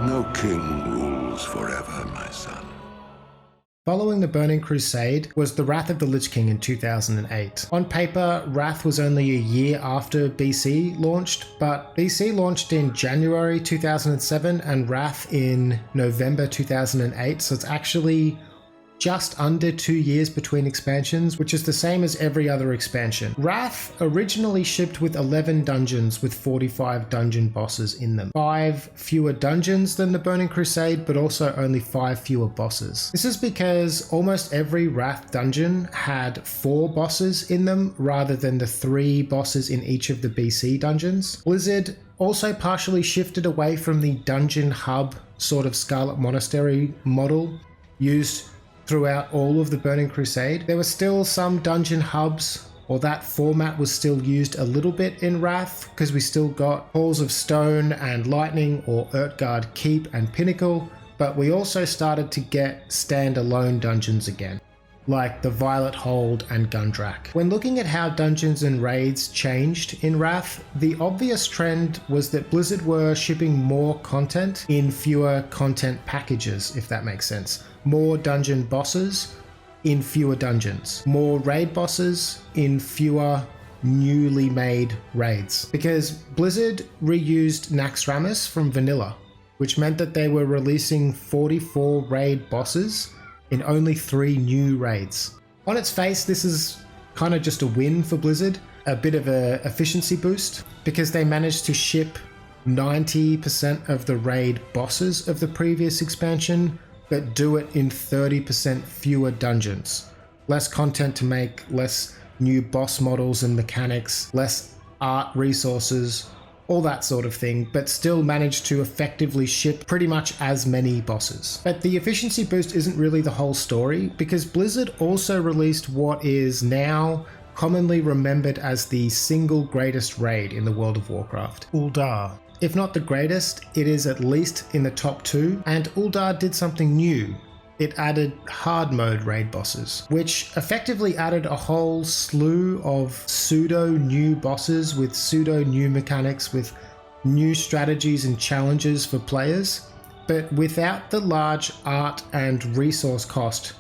No king rules forever, my son. Following the Burning Crusade was the Wrath of the Lich King in 2008. On paper, Wrath was only a year after BC launched, but BC launched in January 2007 and Wrath in November 2008, so it's actually just under 2 years between expansions, which is the same as every other expansion. Wrath originally shipped with 11 dungeons with 45 dungeon bosses in them. 5 fewer dungeons than the Burning Crusade, but also only 5 fewer bosses. This is because almost every Wrath dungeon had 4 bosses in them rather than the 3 bosses in each of the BC dungeons. Blizzard also partially shifted away from the dungeon hub sort of Scarlet Monastery model used throughout all of the Burning Crusade. There were still some dungeon hubs, or that format was still used a little bit in Wrath, because we still got Halls of Stone and Lightning, or Urtgard Keep and Pinnacle, but we also started to get standalone dungeons again, like the Violet Hold and Gundrak. When looking at how dungeons and raids changed in Wrath, the obvious trend was that Blizzard were shipping more content in fewer content packages, if that makes sense. More dungeon bosses in fewer dungeons. More raid bosses in fewer newly made raids. Because Blizzard reused Naxx from vanilla, which meant that they were releasing 44 raid bosses in only 3 new raids. On its face, this is kind of just a win for Blizzard, a bit of an efficiency boost, because they managed to ship 90% of the raid bosses of the previous expansion, but do it in 30% fewer dungeons. Less content to make, less new boss models and mechanics, less art resources, all that sort of thing, but still managed to effectively ship pretty much as many bosses. But the efficiency boost isn't really the whole story, because Blizzard also released what is now commonly remembered as the single greatest raid in the World of Warcraft, Ulduar. If not the greatest, it is at least in the top 2, and Ulduar did something new. It added hard mode raid bosses, which effectively added a whole slew of pseudo new bosses with pseudo new mechanics, with new strategies and challenges for players, but without the large art and resource cost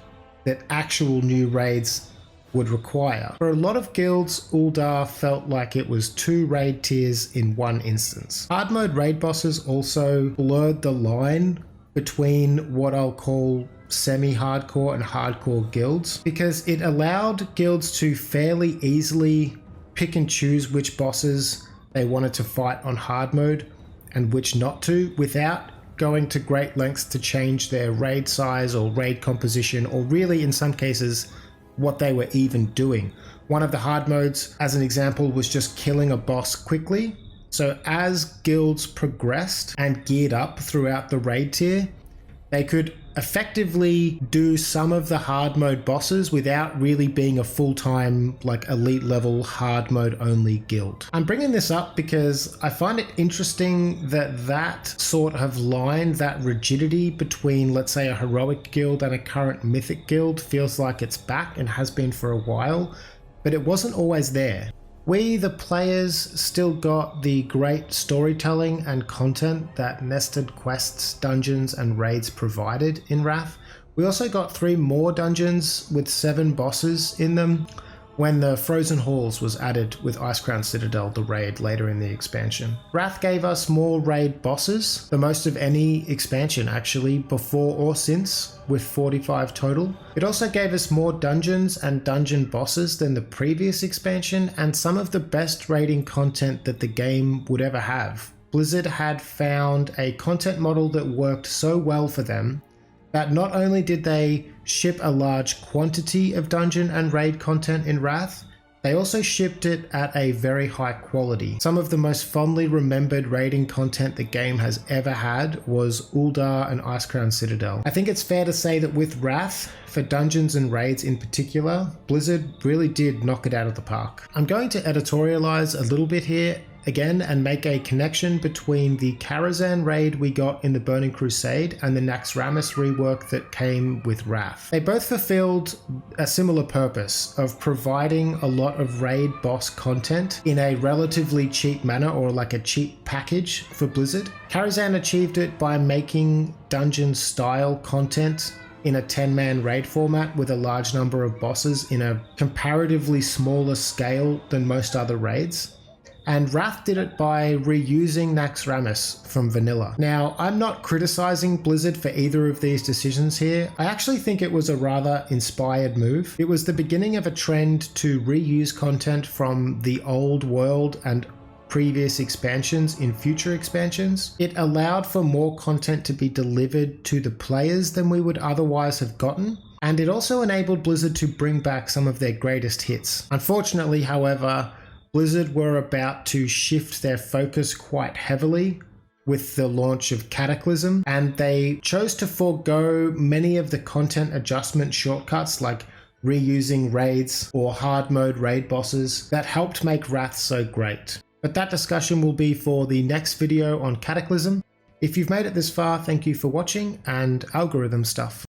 that actual new raids would require. For a lot of guilds, Ulduar felt like it was 2 raid tiers in one instance. Hard mode raid bosses also blurred the line between what I'll call semi-hardcore and hardcore guilds, because it allowed guilds to fairly easily pick and choose which bosses they wanted to fight on hard mode and which not to, without going to great lengths to change their raid size or raid composition, or really in some cases what they were even doing. One of the hard modes, as an example, was just killing a boss quickly. So as guilds progressed and geared up throughout the raid tier, they could effectively do some of the hard mode bosses without really being a full-time, like elite level hard mode only guild. I'm bringing this up because I find it interesting that that sort of line, that rigidity between, let's say, a heroic guild and a current mythic guild feels like it's back and has been for a while, but it wasn't always there. We, the players, still got the great storytelling and content that nested quests, dungeons, and raids provided in Wrath. We also got 3 more dungeons with 7 bosses in them when the Frozen Halls was added with Icecrown Citadel, the raid, later in the expansion. Wrath gave us more raid bosses, the most of any expansion actually, before or since, with 45 total. It also gave us more dungeons and dungeon bosses than the previous expansion, and some of the best raiding content that the game would ever have. Blizzard had found a content model that worked so well for them that not only did they ship a large quantity of dungeon and raid content in Wrath, they also shipped it at a very high quality. Some of the most fondly remembered raiding content the game has ever had was Ulduar and Icecrown Citadel. I think it's fair to say that with Wrath, for dungeons and raids in particular, Blizzard really did knock it out of the park. I'm going to editorialize a little bit here. again and make a connection between the Karazhan raid we got in the Burning Crusade and the Naxx rework that came with Wrath. They both fulfilled a similar purpose of providing a lot of raid boss content in a relatively cheap manner, or like a cheap package for Blizzard. Karazhan achieved it by making dungeon style content in a 10-man raid format with a large number of bosses in a comparatively smaller scale than most other raids. And Wrath did it by reusing Naxx from vanilla. Now, I'm not criticizing Blizzard for either of these decisions here. I actually think it was a rather inspired move. It was the beginning of a trend to reuse content from the old world and previous expansions in future expansions. It allowed for more content to be delivered to the players than we would otherwise have gotten. And it also enabled Blizzard to bring back some of their greatest hits. Unfortunately, however, Blizzard were about to shift their focus quite heavily with the launch of Cataclysm, and they chose to forego many of the content adjustment shortcuts like reusing raids or hard mode raid bosses that helped make Wrath so great. But that discussion will be for the next video on Cataclysm. If you've made it this far, thank you for watching, and algorithm stuff.